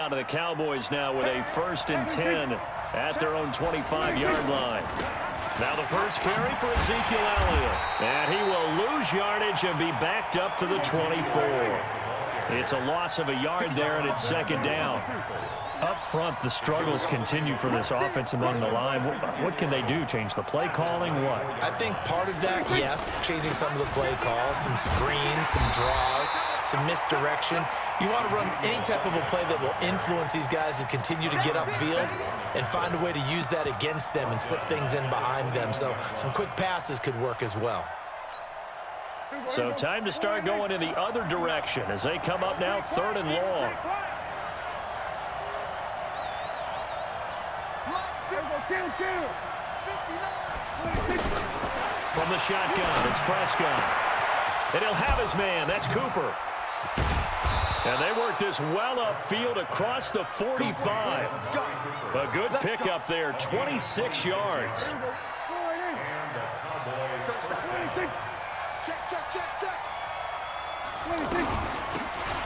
Out of the Cowboys now with a 1st and 10 at their own 25-yard line. Now the first carry for Ezekiel Elliott. And he will lose yardage and be backed up to the 24. It's a loss of a yard there, and it's 2nd down. Up front, the struggles continue for this offense among the line. What can they do? Change the play calling? What? I think part of that, yes, changing some of the play calls, some screens, some draws, some misdirection. You want to run any type of a play that will influence these guys to continue to get upfield and find a way to use that against them and slip things in behind them. So some quick passes could work as well. So time to start going in the other direction as they come up now 3rd and long. From the shotgun, it's Prescott. And he'll have his man. That's Cooper. And they work this well upfield across the 45. A good pickup there, 26 yards.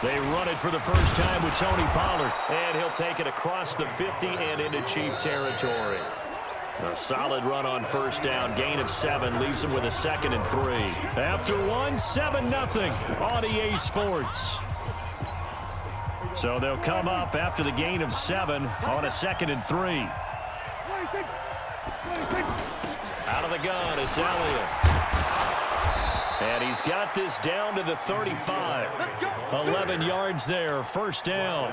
They run it for the first time with Tony Pollard. And he'll take it across the 50 and into Chief territory. A solid run on 1st down. Gain of 7 leaves him with a 2nd and 3. After 1, 7-0 on EA Sports. So they'll come up after the gain of 7 on a 2nd and 3. Out of the gun, it's Elliott. And he's got this down to the 35. 11 yards there, 1st down.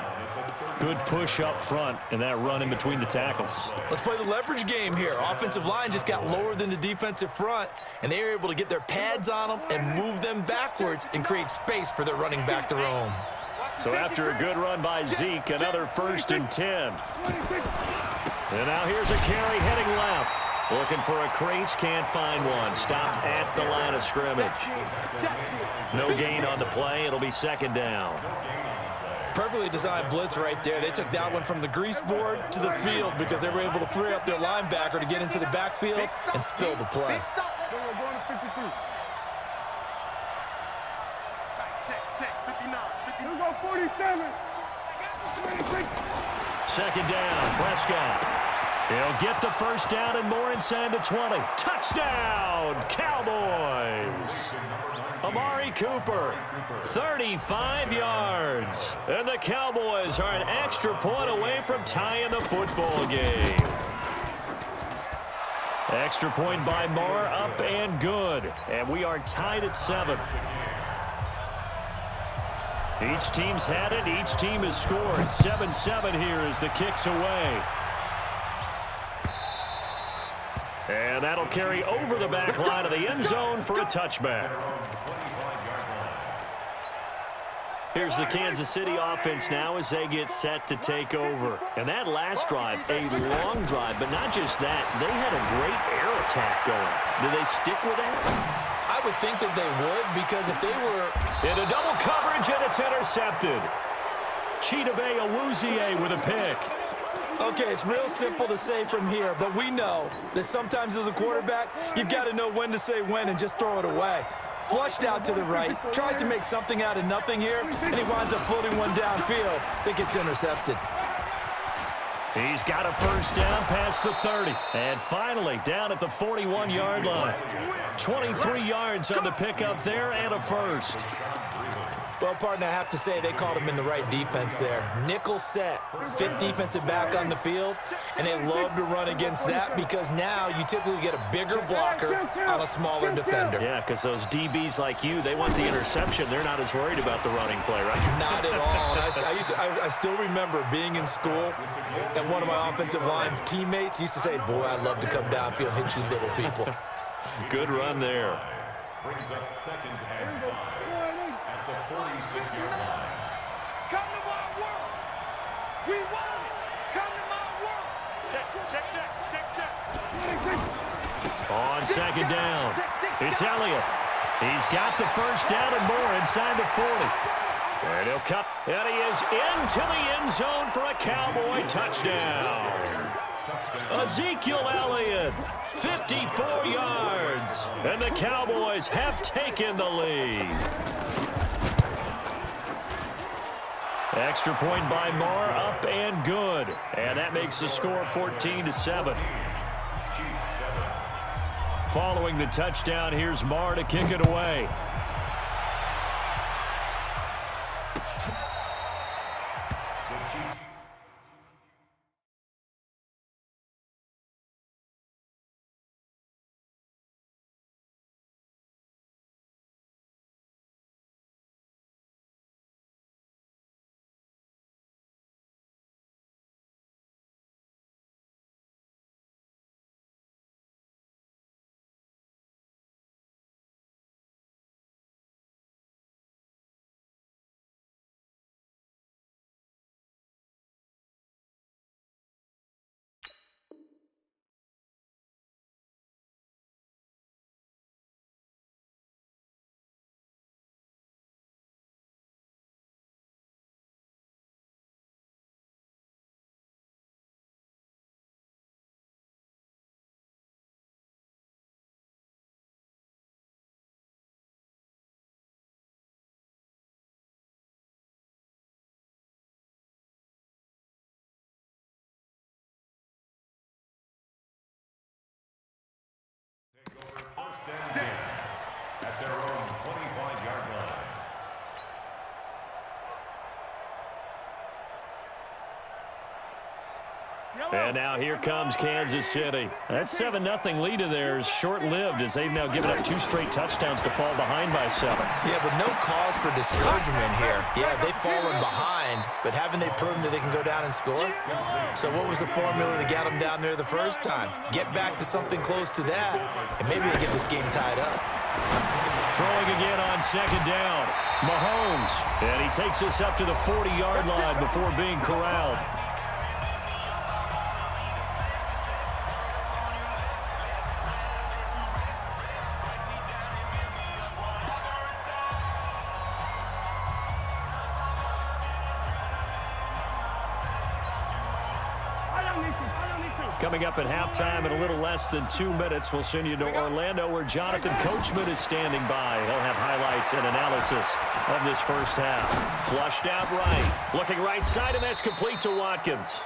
Good push up front and that run in between the tackles. Let's play the leverage game here. Offensive line just got lower than the defensive front, and they were able to get their pads on them and move them backwards and create space for their running back to roam. So after a good run by Zeke, another 1st and 10. And now here's a carry heading left. Looking for a crease, can't find one. Stopped at the line of scrimmage. No gain on the play. It'll be 2nd down. Perfectly designed blitz right there. They took that one from the grease board to the field because they were able to free up their linebacker to get into the backfield and spill the play. Second down, Prescott. He'll get the 1st down and more inside the 20. Touchdown, Cowboys! Amari Cooper, 35 yards. And the Cowboys are an extra point away from tying the football game. Extra point by Moore, up and good. And we are tied at 7. Each team's had it. Each team has scored. 7-7 here as the kick's away. And that'll carry over the back line of the end zone for a touchback. Here's the Kansas City offense now as they get set to take over. And that last drive, a long drive, but not just that. They had a great air attack going. Do they stick with that? I would think that they would, because if they were into double coverage, and it's intercepted. Chidobe Awuzie with a pick. Okay, it's real simple to say from here, but we know that sometimes as a quarterback, you've got to know when to say when and just throw it away. Flushed out to the right, tries to make something out of nothing here, and he winds up floating one downfield that gets intercepted. He's got a 1st down past the 30. And finally, down at the 41-yard line. 23 yards on the pickup there and a 1st. Well, partner, I have to say they called him in the right defense there. Nickel set, 5th defensive back on the field, and they love to run against that because now you typically get a bigger blocker on a smaller defender. Yeah, because those DBs like you, they want the interception. They're not as worried about the running play, right? Not at all. And I still remember being in school, and one of my offensive line teammates used to say, boy, I'd love to come downfield and hit you little people. Good run there. Brings up 2nd and 5 at the 46-yard line. Come to my world. We want it. Come to my world. Check. On 2nd down, it's Elliott. He's got the 1st down and more inside the 40. And he'll cut. And he is into the end zone for a Cowboy touchdown. Ezekiel Elliott, 54 yards. And the Cowboys have taken the lead. Extra point by Marr, up and good. And that makes the score 14-7. Following the touchdown, here's Marr to kick it away. First and 10 at their own 25-yard line. And now here comes Kansas City. That 7-0 lead of theirs short-lived as they've now given up 2 straight touchdowns to fall behind by 7. Yeah, but no cause for discouragement here. Yeah, they've fallen behind, but haven't they proven that they can go down and score? So what was the formula that got them down there the first time? Get back to something close to that, and maybe they get this game tied up. Throwing again on second down. Mahomes. And he takes us up to the 40-yard line before being corralled. Coming up at halftime in a little less than 2 minutes, we'll send you to Orlando where Jonathan Coachman is standing by. He'll have highlights and analysis of this first half. Flushed out right. Looking right side, and that's complete to Watkins.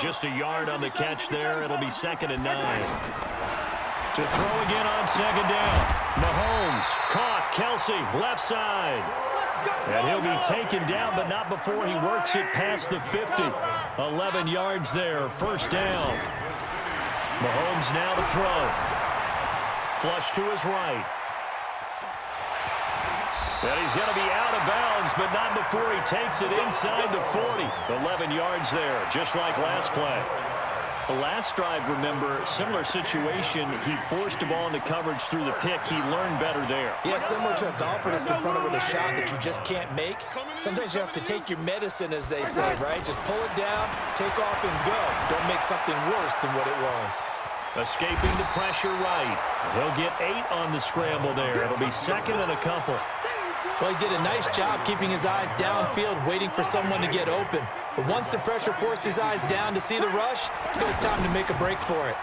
Just a yard on the catch there. It'll be 2nd and 9. To throw again on second down. Mahomes caught. Kelsey, left side. And he'll be taken down, but not before he works it past the 50. 11 yards there, first down. Mahomes now to throw. Flush to his right. And he's going to be out of bounds, but not before he takes it inside the 40. 11 yards there, just like last play. The last drive, remember, similar situation. He forced the ball into coverage through the pick. He learned better there. Yeah, similar to a golfer that's confronted with a shot that you just can't make. Sometimes you have to take your medicine, as they say, right? Just pull it down, take off, and go. Don't make something worse than what it was. Escaping the pressure right. He'll get 8 on the scramble there. It'll be 2nd and a couple. Well, he did a nice job keeping his eyes downfield, waiting for someone to get open. But once the pressure forced his eyes down to see the rush, it was time to make a break for it.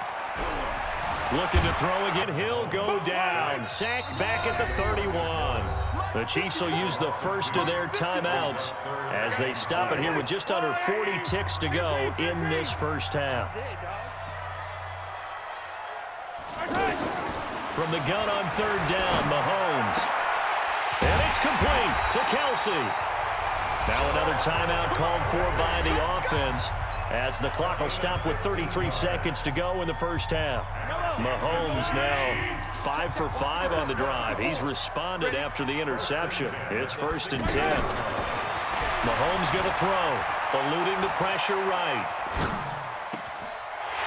Looking to throw again. He'll go down. Sacked back at the 31. The Chiefs will use the first of their timeouts as they stop it here with just under 40 ticks to go in this first half. From the gun on third down, Mahomes. And it's complete to Kelsey. Now another timeout called for by the offense as the clock will stop with 33 seconds to go in the first half. Mahomes now 5 for 5 on the drive. He's responded after the interception. It's 1st and 10. Mahomes going to throw, eluding the pressure right.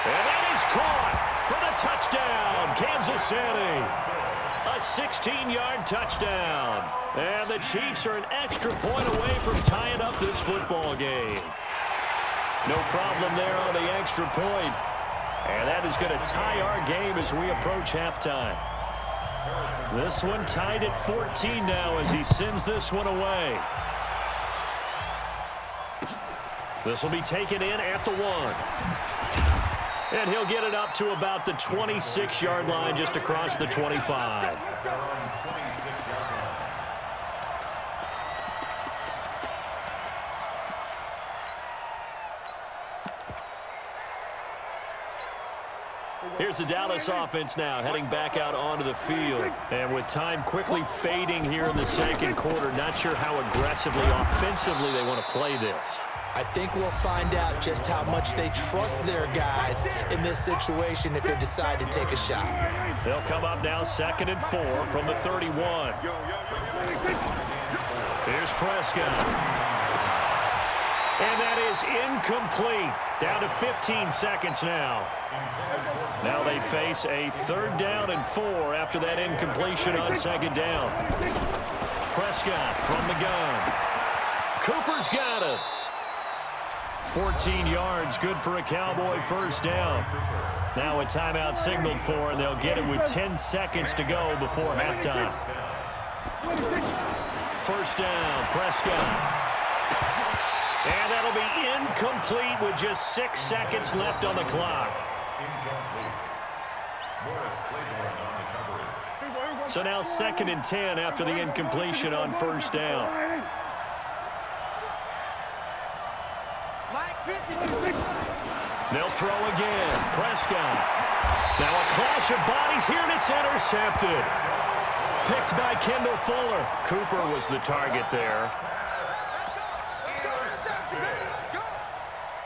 And that is caught for the touchdown, Kansas City. A 16-yard touchdown. And the Chiefs are an extra point away from tying up this football game. No problem there on the extra point. And that is going to tie our game as we approach halftime. This one tied at 14 now as he sends this one away. This will be taken in at the 1. And he'll get it up to about the 26-yard line just across the 25. Here's the Dallas offense now heading back out onto the field. And with time quickly fading here in the second quarter, not sure how aggressively, offensively they want to play this. I think we'll find out just how much they trust their guys in this situation if they decide to take a shot. They'll come up now 2nd and 4 from the 31. Here's Prescott. And that is incomplete. Down to 15 seconds now. Now they face a 3rd down and 4 after that incompletion on 2nd down. Prescott from the gun. Cooper's got it. 14 yards, good for a Cowboy 1st down. Now a timeout signaled for, and they'll get it with 10 seconds to go before halftime. 1st down, Prescott. And that'll be incomplete with just 6 seconds left on the clock. So now 2nd and 10 after the incompletion on 1st down. They'll throw again. Prescott. Now a clash of bodies here, and it's intercepted. Picked by Kendall Fuller. Cooper was the target there.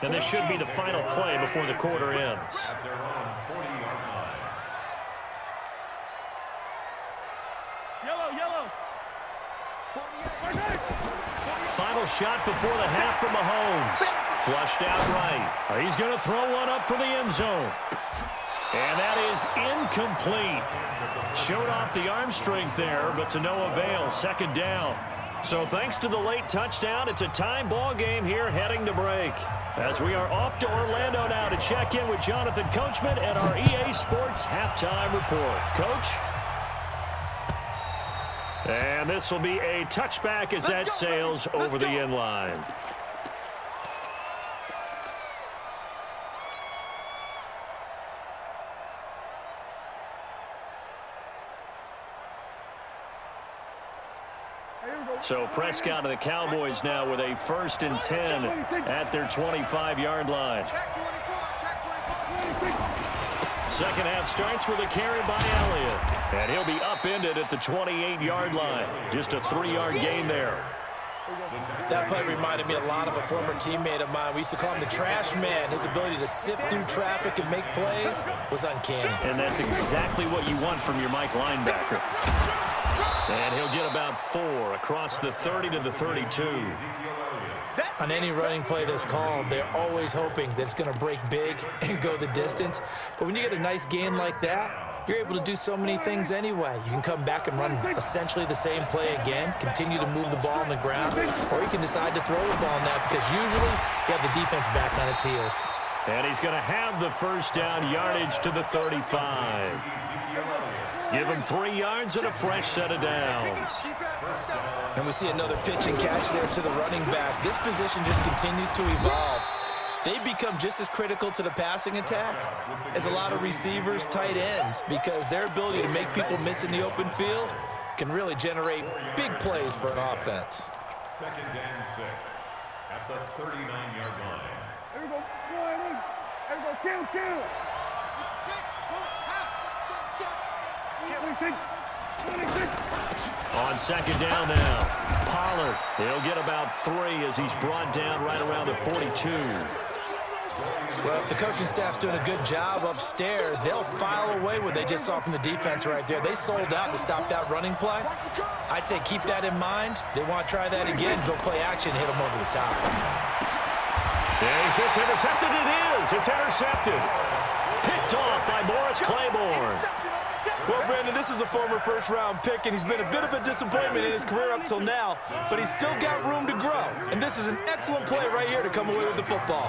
And this should be the final play before the quarter ends. Yellow. Final shot before the half from Mahomes. Flushed out right. He's going to throw one up for the end zone. And that is incomplete. Showed off the arm strength there, but to no avail. 2nd down. So thanks to the late touchdown, it's a time ball game here heading to break. As we are off to Orlando now to check in with Jonathan Coachman and our EA Sports halftime report. Coach? And this will be a touchback as that sails over the end line. So Prescott and the Cowboys now with a 1st and 10 at their 25-yard line. 2nd half starts with a carry by Elliott. And he'll be upended at the 28-yard line. Just a 3-yard gain there. That play reminded me a lot of a former teammate of mine. We used to call him the trash man. His ability to sift through traffic and make plays was uncanny. And that's exactly what you want from your Mike linebacker. And he'll get about 4 across the 30 to the 32. On any running play that's called, they're always hoping that it's going to break big and go the distance. But when you get a nice gain like that, you're able to do so many things anyway. You can come back and run essentially the same play again, continue to move the ball on the ground, or you can decide to throw the ball now because usually you have the defense back on its heels. And he's going to have the 1st down yardage to the 35. Give him 3 yards and a fresh set of downs. And we see another pitch and catch there to the running back. This position just continues to evolve. They become just as critical to the passing attack as a lot of receivers, tight ends, because their ability to make people miss in the open field can really generate big plays for an offense. 2nd and 6 at the 39-yard line. There we go. There we go. Kill. On 2nd down now, Pollard. He'll get about 3 as he's brought down right around the 42. Well, if the coaching staff's doing a good job upstairs, they'll file away what they just saw from the defense right there. They sold out to stop that running play. I'd say keep that in mind. They want to try that again, go play action, hit them over the top. Is this intercepted? It is. It's intercepted. Picked off by Morris Claiborne. Well, Brandon, this is a former first-round pick, and he's been a bit of a disappointment in his career up till now, but he's still got room to grow. And this is an excellent play right here to come away with the football.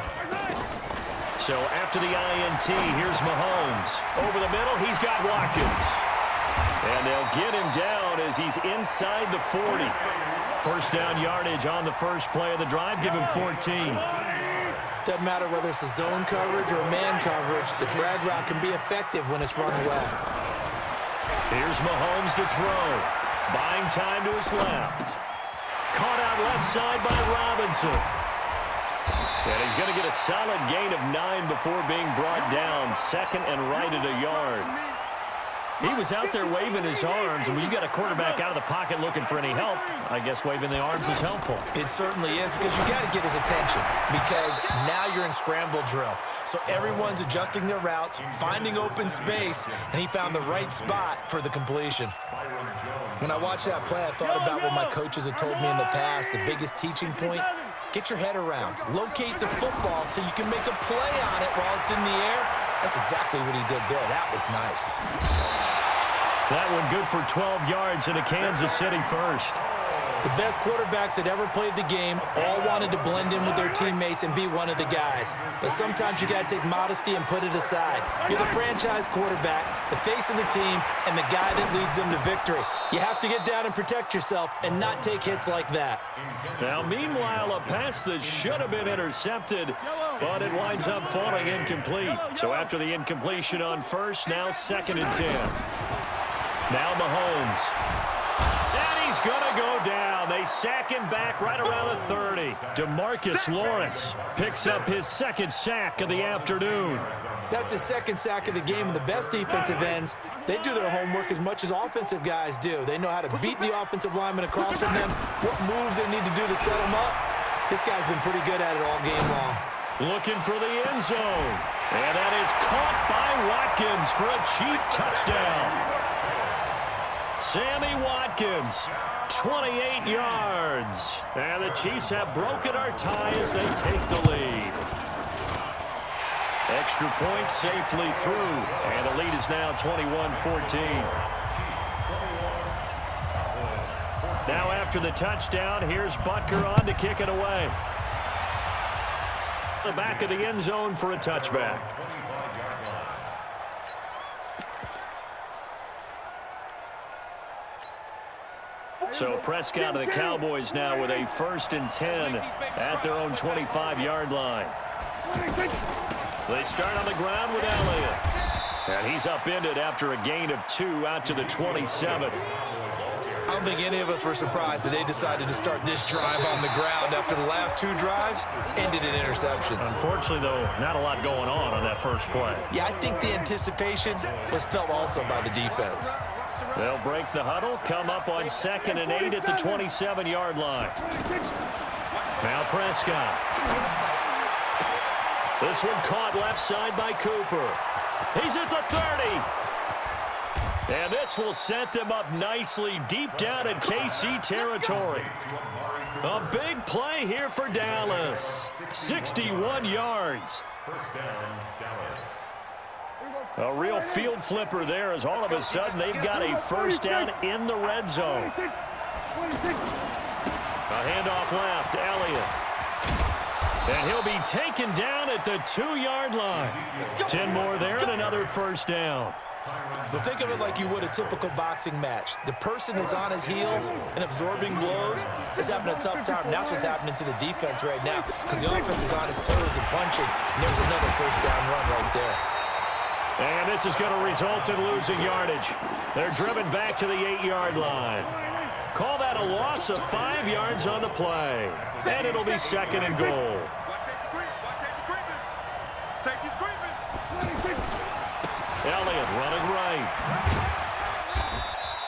So after the INT, here's Mahomes. Over the middle, he's got Watkins. And they'll get him down as he's inside the 40. 1st down yardage on the first play of the drive. Give him 14. Doesn't matter whether it's a zone coverage or man coverage, the drag route can be effective when it's run well. Here's Mahomes to throw. Buying time to his left. Caught out left side by Robinson. And he's going to get a solid gain of 9 before being brought down. Second and right at a yard. He was out there waving his arms, and when you got a quarterback out of the pocket looking for any help, I guess waving the arms is helpful. It certainly is, because you got to get his attention, because now you're in scramble drill. So everyone's adjusting their routes, finding open space, and he found the right spot for the completion. When I watched that play, I thought about what my coaches had told me in the past. The biggest teaching point, get your head around. Locate the football so you can make a play on it while it's in the air. That's exactly what he did there. That was nice. That one good for 12 yards and a Kansas City first. The best quarterbacks that ever played the game all wanted to blend in with their teammates and be one of the guys. But sometimes you got to take modesty and put it aside. You're the franchise quarterback, the face of the team, and the guy that leads them to victory. You have to get down and protect yourself and not take hits like that. Now, meanwhile, a pass that should have been intercepted, but it winds up falling incomplete. So after the incompletion on first, now 2nd and 10. Now Mahomes. And he's going to go down. They sack him back right around the 30. DeMarcus Lawrence picks up his 2nd sack of the afternoon. That's his 2nd sack of the game, and the best defensive ends, they do their homework as much as offensive guys do. They know how to beat the offensive lineman across from them, what moves they need to do to set them up. This guy's been pretty good at it all game long. Looking for the end zone. And that is caught by Watkins for a Chief touchdown. Sammy Watkins, 28 yards. And the Chiefs have broken our tie as they take the lead. Extra point safely through. And the lead is now 21-14. Now after the touchdown, here's Butker on to kick it away. The back of the end zone for a touchback. So Prescott of the Cowboys now with a 1st and 10 at their own 25-yard line. They start on the ground with Elliott. And he's upended after a gain of 2 out to the 27. I don't think any of us were surprised that they decided to start this drive on the ground after the last 2 drives ended in interceptions. Unfortunately, though, not a lot going on that first play. Yeah, I think the anticipation was felt also by the defense. They'll break the huddle, come up on 2nd and 8 at the 27-yard line. Now Prescott. This one caught left side by Cooper. He's at the 30. And this will set them up nicely deep down in KC territory. A big play here for Dallas. 61 yards. First down, Dallas. A real field flipper there as all of a sudden they've got a first down in the red zone. A handoff left, Elliott. And he'll be taken down at the 2-yard line. 10 more there and another first down. Well, think of it like you would a typical boxing match. The person is on his heels and absorbing blows is having a tough time. And that's what's happening to the defense right now, because the offense is on his toes and punching. And there's another first down run right there. And this is going to result in losing yardage. They're driven back to the 8-yard line. Call that a loss of 5 yards on the play. And it'll be 2nd and goal. Elliott running right.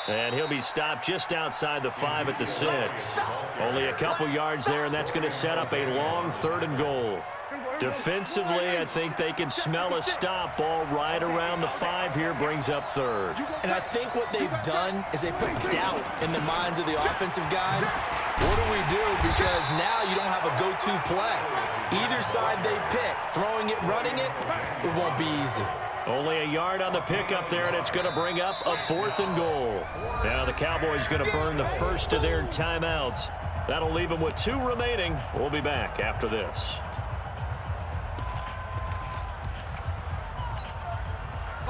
And he'll be stopped just outside the 5 at the 6. Only a couple yards there, and that's going to set up a long 3rd and goal. Defensively, I think they can smell a stop ball right around the 5 here, brings up 3rd. And I think what they've done is they put doubt in the minds of the offensive guys. What do we do? Because now you don't have a go-to play. Either side they pick, throwing it, running it, it won't be easy. Only a yard on the pickup there, and it's going to bring up a 4th and goal. Now the Cowboys going to burn the first of their timeouts. That'll leave them with 2 remaining. We'll be back after this.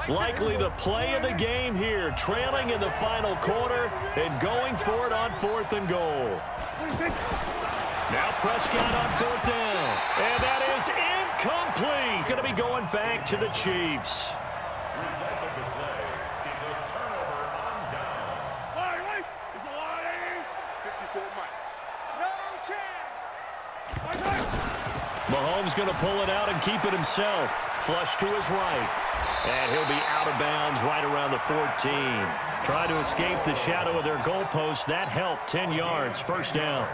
Likely the play of the game here, trailing in the final quarter and going for it on 4th and goal. Now Prescott on 4th down. And that is incomplete. Going to be going back to the Chiefs. Result of the play is a turnover on down. It's a line. 54 Mike. No chance. Mahomes going to pull it out and keep it himself. Flush to his right. And he'll be out of bounds right around the 14. Trying to escape the shadow of their goalpost. That helped. 10 yards. First down.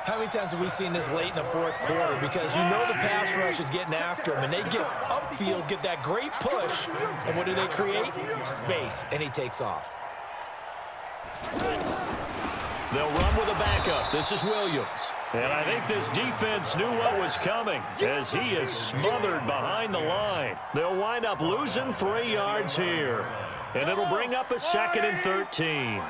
How many times have we seen this late in the fourth quarter? Because you know the pass rush is getting after him, and they get upfield, get that great push, and what do they create? Space, and he takes off. They'll run with a backup. This is Williams. And I think this defense knew what was coming as he is smothered behind the line. They'll wind up losing 3 yards here. And it'll bring up a 2nd and 13.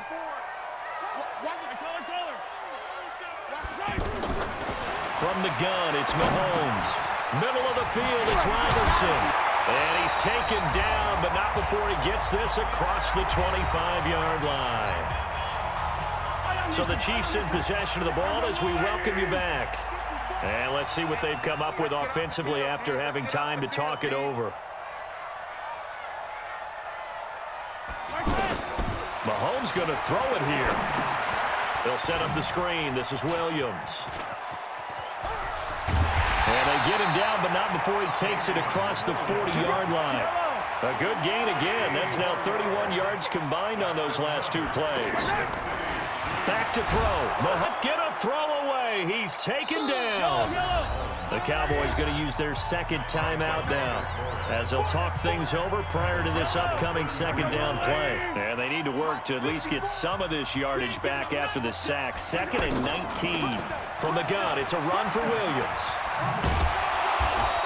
From the gun, it's Mahomes. Middle of the field, it's Robertson. And he's taken down, but not before he gets this across the 25-yard line. So the Chiefs in possession of the ball as we welcome you back. And let's see what they've come up with offensively after having time to talk it over. Mahomes going to throw it here. They'll set up the screen. This is Williams. And they get him down, but not before he takes it across the 40-yard line. A good gain again. That's now 31 yards combined on those last 2 plays. Back to throw. Mahomes get a throw away. He's taken down. The Cowboys going to use their 2nd timeout now as they'll talk things over prior to this upcoming 2nd down play. And they need to work to at least get some of this yardage back after the sack. 2nd and 19. From the gun, it's a run for Williams.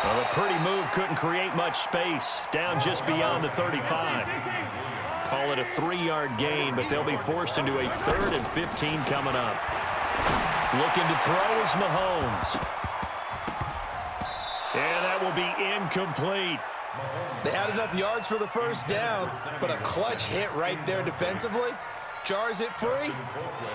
Well, a pretty move couldn't create much space. Down just beyond the 35. Call it a 3-yard gain, but they'll be forced into a 3rd and 15 coming up. Looking to throw is Mahomes. And that will be incomplete. They had enough yards for the first down, but a clutch hit right there defensively. Jars it free.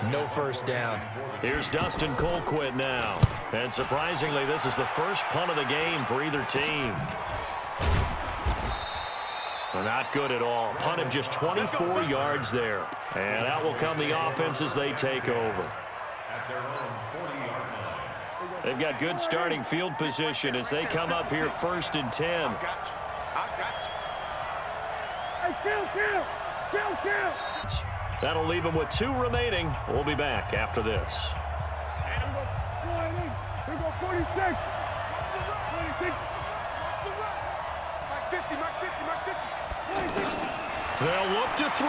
No first down. Here's Dustin Colquitt now. And surprisingly, this is the first punt of the game for either team. Well, not good at all. Punt of just 24 yards there. And out will come the offense as they take over. They've got good starting field position as they come up here 1st and 10. That'll leave them with 2 remaining. We'll be back after this. They'll look to throw.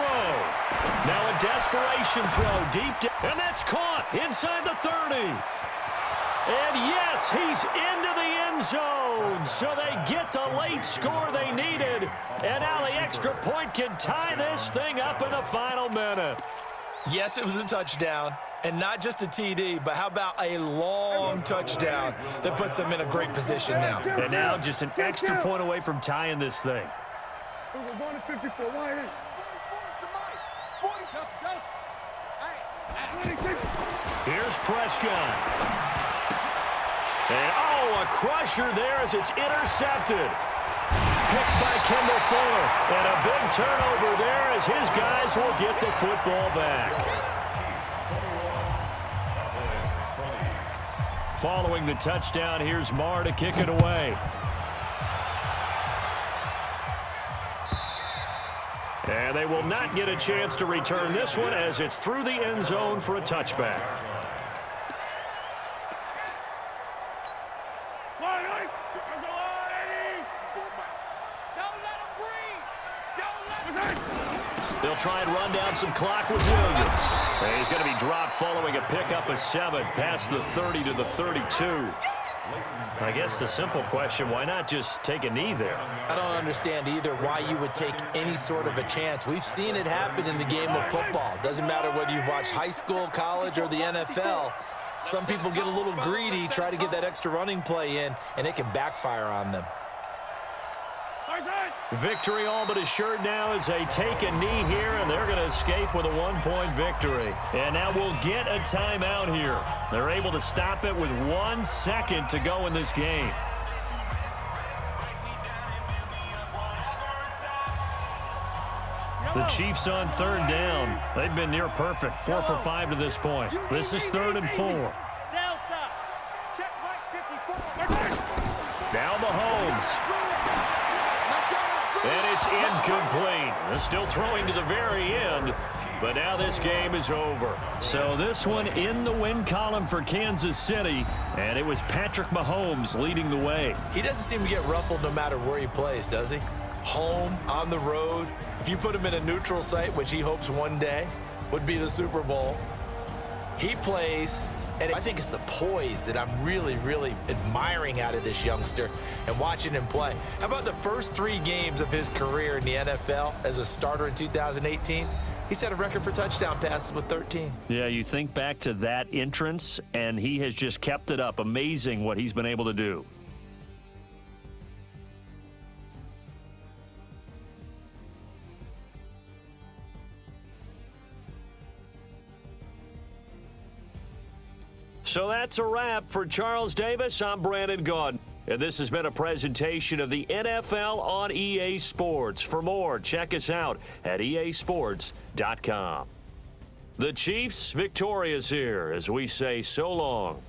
Now a desperation throw deep down. And that's caught inside the 30. And yes, he's into the end zone. So they get the late score they needed. And now the extra point can tie this thing up in the final minute. Yes, it was a touchdown. And not just a TD, but how about a long touchdown that puts them in a great position now. And now just an extra point away from tying this thing. Here's Prescott. And, a crusher there as it's intercepted. Picked by Kendall Fuller. And a big turnover there as his guys will get the football back. Following the touchdown, here's Marr to kick it away. And they will not get a chance to return this one as it's through the end zone for a touchback. They'll try and run down some clock with Williams. And he's going to be dropped following a pickup of 7 past the 30 to the 32. I guess the simple question, why not just take a knee there? I don't understand either why you would take any sort of a chance. We've seen it happen in the game of football. Doesn't matter whether you've watched high school, college, or the NFL. Some people get a little greedy, try to get that extra running play in, and it can backfire on them. Victory all but assured now as they take a knee here, and they're going to escape with a 1-point victory. And now we'll get a timeout here. They're able to stop it with 1 second to go in this game. The Chiefs on 3rd down. They've been near perfect, 4 for 5 to this point. This is 3rd and 4. Delta. Check right 54. Now Mahomes. And it's incomplete. They're still throwing to the very end, but now this game is over. So this one in the win column for Kansas City, and it was Patrick Mahomes leading the way. He doesn't seem to get ruffled no matter where he plays, does he? Home, on the road. If you put him in a neutral site, which he hopes one day would be the Super Bowl, he plays. And I think it's the poise that I'm really, really admiring out of this youngster and watching him play. How about the first 3 games of his career in the NFL as a starter in 2018? He set a record for touchdown passes with 13. Yeah, you think back to that entrance, and he has just kept it up. Amazing what he's been able to do. So that's a wrap for Charles Davis. I'm Brandon Gaudin, and this has been a presentation of the NFL on EA Sports. For more, check us out at easports.com. The Chiefs victorious here as we say so long